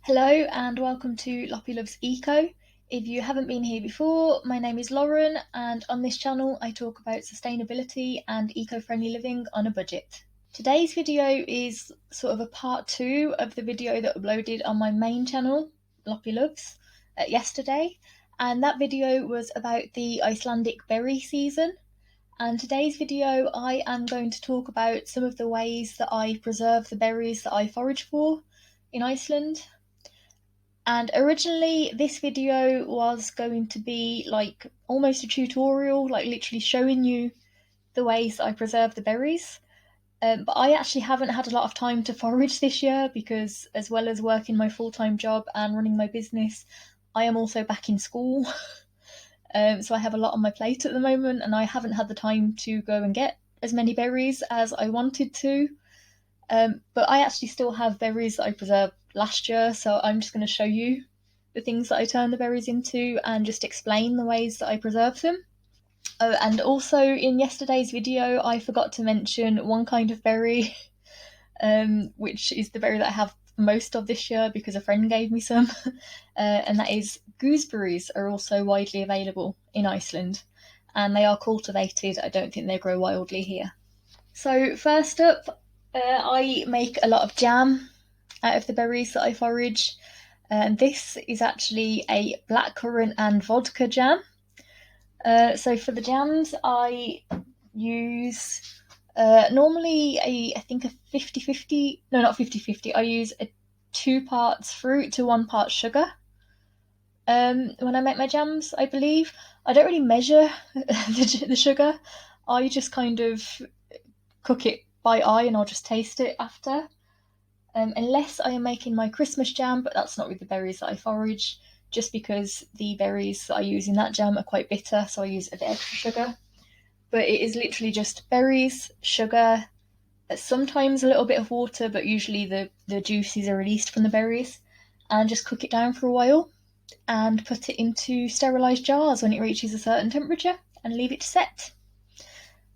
Hello and welcome to LoppyLoves Eco. If you haven't been here before, my name is Lauren and on this channel I talk about sustainability and eco-friendly living on a budget. Today's video is sort of a part 2 of the video that uploaded on my main channel, LoppyLoves, yesterday, and that video was about the Icelandic berry season. And today's video I am going to talk about some of the ways that I preserve the berries that I forage for in Iceland. And originally this video was going to be like almost a tutorial, like literally showing you the ways that I preserve the berries. But I actually haven't had a lot of time to forage this year because, as well as working my full-time job and running my business, I am also back in school. So I have a lot on my plate at the moment and I haven't had the time to go and get as many berries as I wanted to. But I actually still have berries that I preserved last year, so I'm just going to show you the things that I turn the berries into and just explain the ways that I preserve them. Oh, and also in yesterday's video I forgot to mention one kind of berry, which is the berry that I have most of this year because a friend gave me some, and that is gooseberries are also widely available in Iceland and they are cultivated. I don't think they grow wildly here. So first up, I make a lot of jam out of the berries that I forage, and this is actually a blackcurrant and vodka jam. So for the jams I use normally I think a 50-50, no not 50-50, I use a 2 parts fruit to 1 part sugar when I make my jams, I believe. I don't really measure the sugar, I just kind of cook it by eye and I'll just taste it after. Unless I am making my Christmas jam, but that's not with the berries that I forage, just because the berries that I use in that jam are quite bitter, so I use a bit extra sugar. But it is literally just berries, sugar, sometimes a little bit of water, but usually the juices are released from the berries, and just cook it down for a while and put it into sterilised jars when it reaches a certain temperature and leave it to set.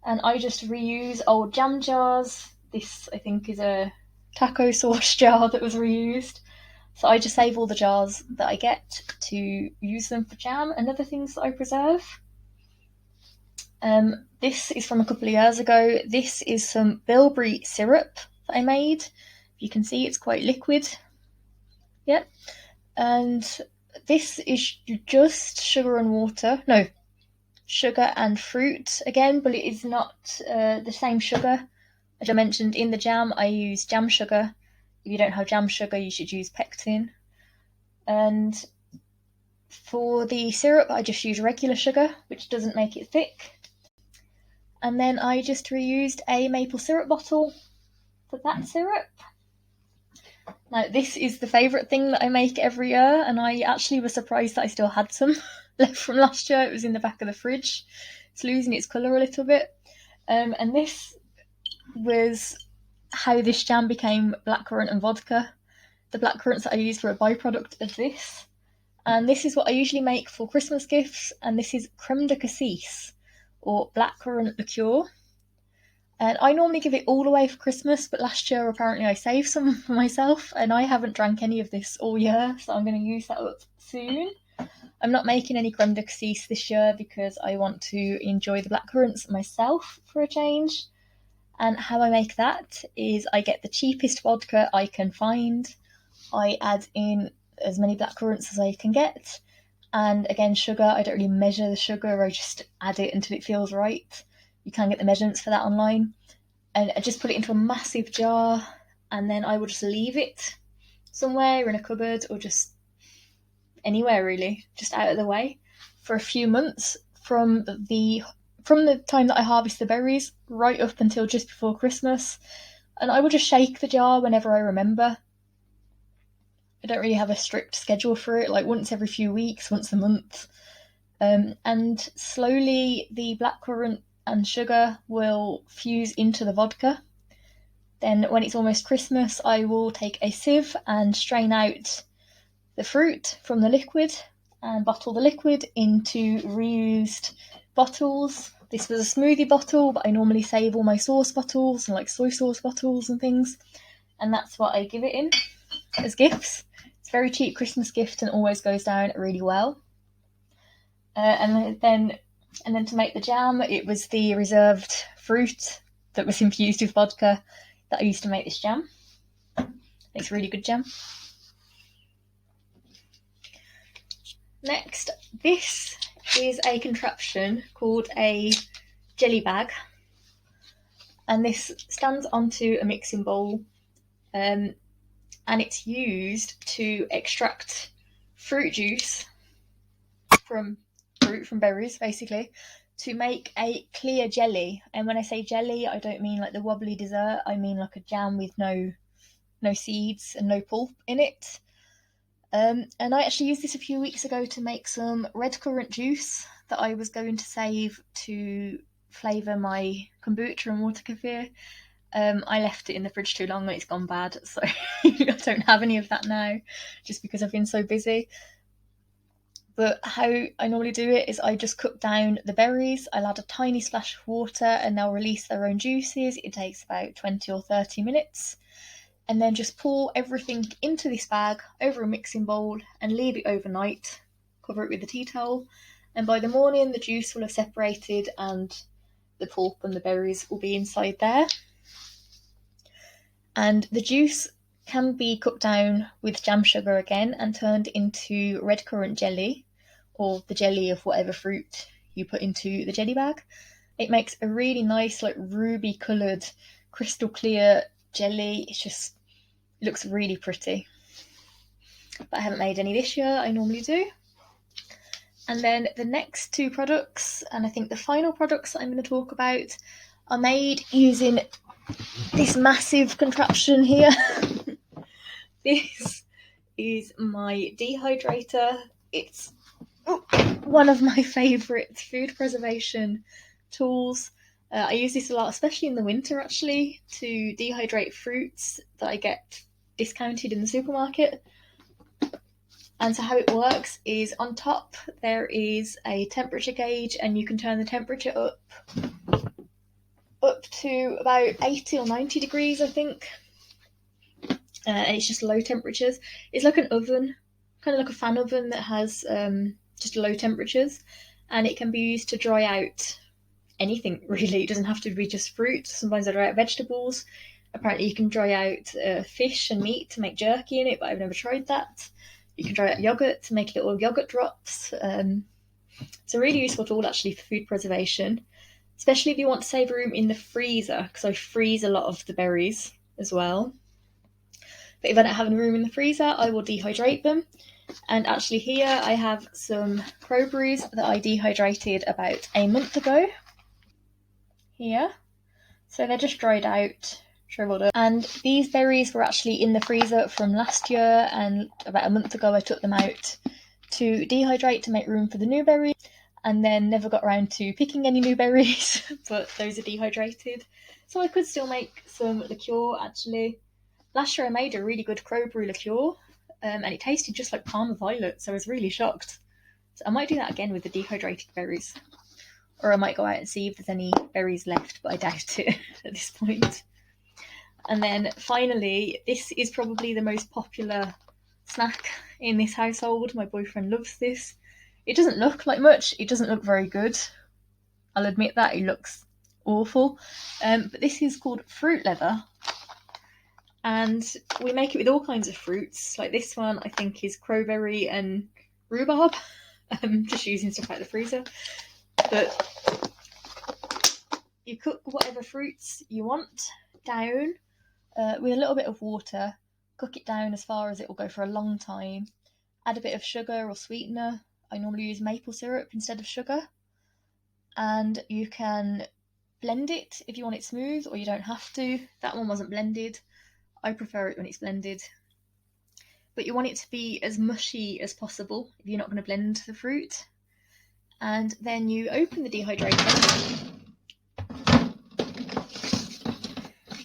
And I just reuse old jam jars. This, I think, is a taco sauce jar that was reused. So I just save all the jars that I get to use them for jam and other things that I preserve. This is from a couple of years ago. This is some bilberry syrup that I made. You can see it's quite liquid. Yep. And this is just sugar and water. No, sugar and fruit again, but it is not the same sugar. As I mentioned in the jam, I use jam sugar. If you don't have jam sugar, you should use pectin. And for the syrup, I just use regular sugar, which doesn't make it thick. And then I just reused a maple syrup bottle for that syrup. Now, this is the favourite thing that I make every year, and I actually was surprised that I still had some left from last year. It was in the back of the fridge. It's losing its colour a little bit. And this was how this jam became blackcurrant and vodka. The blackcurrants that I used were a byproduct of this. And this is what I usually make for Christmas gifts, and this is creme de cassis, or blackcurrant liqueur. And I normally give it all away for Christmas, but last year apparently I saved some for myself, and I haven't drank any of this all year, so I'm going to use that up soon. I'm not making any creme de cassis this year because I want to enjoy the blackcurrants myself for a change. And how I make that is I get the cheapest vodka I can find, I add in as many blackcurrants as I can get, and again sugar, I don't really measure the sugar, I just add it until it feels right. You can get the measurements for that online. And I just put it into a massive jar, and then I will just leave it somewhere in a cupboard or just anywhere really, just out of the way, for a few months from the time that I harvest the berries right up until just before Christmas. And I will just shake the jar whenever I remember. I don't really have a strict schedule for it, like once every few weeks, once a month. And slowly the blackcurrant and sugar will fuse into the vodka. Then when it's almost Christmas, I will take a sieve and strain out the fruit from the liquid and bottle the liquid into reused bottles. This was a smoothie bottle, but I normally save all my sauce bottles and like soy sauce bottles and things, and that's what I give it in as gifts. It's a very cheap Christmas gift and always goes down really well. And then to make the jam, it was the reserved fruit that was infused with vodka that I used to make this jam. It's really good jam. Next, this is a contraption called a jelly bag, and this stands onto a mixing bowl, and it's used to extract fruit juice from berries, basically, to make a clear jelly. And when I say jelly, I don't mean like the wobbly dessert, I mean like a jam with no seeds and no pulp in it. And I actually used this a few weeks ago to make some red currant juice that I was going to save to flavour my kombucha and water kefir. I left it in the fridge too long and it's gone bad, so I don't have any of that now, just because I've been so busy. But how I normally do it is I just cook down the berries, I'll add a tiny splash of water and they'll release their own juices. It takes about 20 or 30 minutes. And then just pour everything into this bag over a mixing bowl and leave it overnight. Cover it with a tea towel, and by the morning the juice will have separated and the pulp and the berries will be inside there. And the juice can be cooked down with jam sugar again and turned into red currant jelly, or the jelly of whatever fruit you put into the jelly bag. It makes a really nice, like ruby coloured, crystal clear jelly. It looks really pretty. But I haven't made any this year, I normally do. And then the next two products, and I think the final products that I'm going to talk about, are made using this massive contraption here. This is my dehydrator. It's one of my favourite food preservation tools. I use this a lot, especially in the winter actually, to dehydrate fruits that I get discounted in the supermarket. And so how it works is on top there is a temperature gauge, and you can turn the temperature up to about 80 or 90 degrees, I think. And it's just low temperatures. It's like an oven, kind of like a fan oven that has just low temperatures, and it can be used to dry out anything really. It doesn't have to be just fruit. Sometimes I dry out vegetables. Apparently you can dry out fish and meat to make jerky in it, but I've never tried that. You can dry out yogurt to make little yogurt drops. It's a really useful tool actually for food preservation, especially if you want to save room in the freezer, because I freeze a lot of the berries as well. But if I don't have any room in the freezer, I will dehydrate them. And actually here I have some crowberries that I dehydrated about a month ago. Here. So they're just dried out, shriveled up. And these berries were actually in the freezer from last year, and about a month ago I took them out to dehydrate to make room for the new berries, and then never got around to picking any new berries, but those are dehydrated. So I could still make some liqueur actually. Last year I made a really good crowberry liqueur, and it tasted just like Parma Violet, so I was really shocked. So I might do that again with the dehydrated berries. Or I might go out and see if there's any berries left, but I doubt it at this point. And then finally, this is probably the most popular snack in this household. My boyfriend loves this. It doesn't look like much. It doesn't look very good. I'll admit that. It looks awful. But this is called fruit leather. And we make it with all kinds of fruits. Like this one, I think, is crowberry and rhubarb. Just using stuff out of the freezer. But you cook whatever fruits you want down with a little bit of water. Cook it down as far as it will go for a long time. Add a bit of sugar or sweetener. I normally use maple syrup instead of sugar. And you can blend it if you want it smooth, or you don't have to. That one wasn't blended. I prefer it when it's blended. But you want it to be as mushy as possible if you're not going to blend the fruit. And then you open the dehydrator,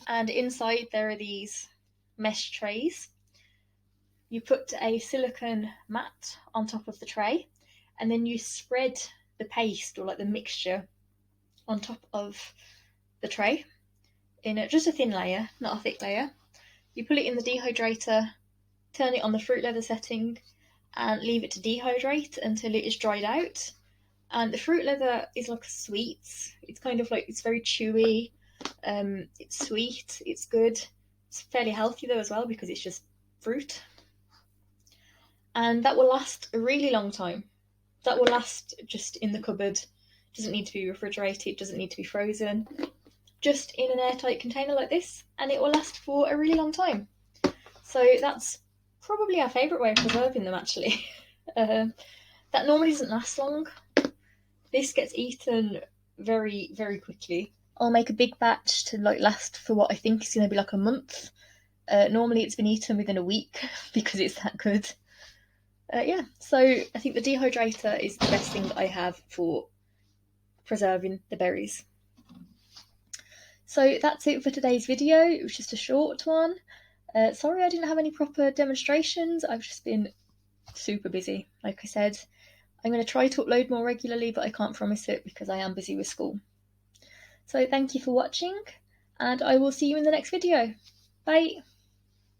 and inside there are these mesh trays. You put a silicone mat on top of the tray, and then you spread the paste, or like the mixture, on top of the tray in just a thin layer, not a thick layer. You put it in the dehydrator turn it on the fruit leather setting and leave it to dehydrate until it is dried out. And the fruit leather is like sweets. It's kind of like, it's very chewy. It's sweet. It's good. It's fairly healthy though as well because it's just fruit. And that will last a really long time. That will last just in the cupboard. It doesn't need to be refrigerated. It doesn't need to be frozen. Just in an airtight container like this, and it will last for a really long time. So that's probably our favourite way of preserving them, actually. That normally doesn't last long. This gets eaten very, very quickly. I'll make a big batch to like last for what I think is going to be like a month. Normally it's been eaten within a week because it's that good. Yeah, so I think the dehydrator is the best thing that I have for preserving the berries. So that's it for today's video. It was just a short one. Sorry I didn't have any proper demonstrations. I've just been super busy. Like I said, I'm going to try to upload more regularly, but I can't promise it because I am busy with school. So thank you for watching, and I will see you in the next video. Bye!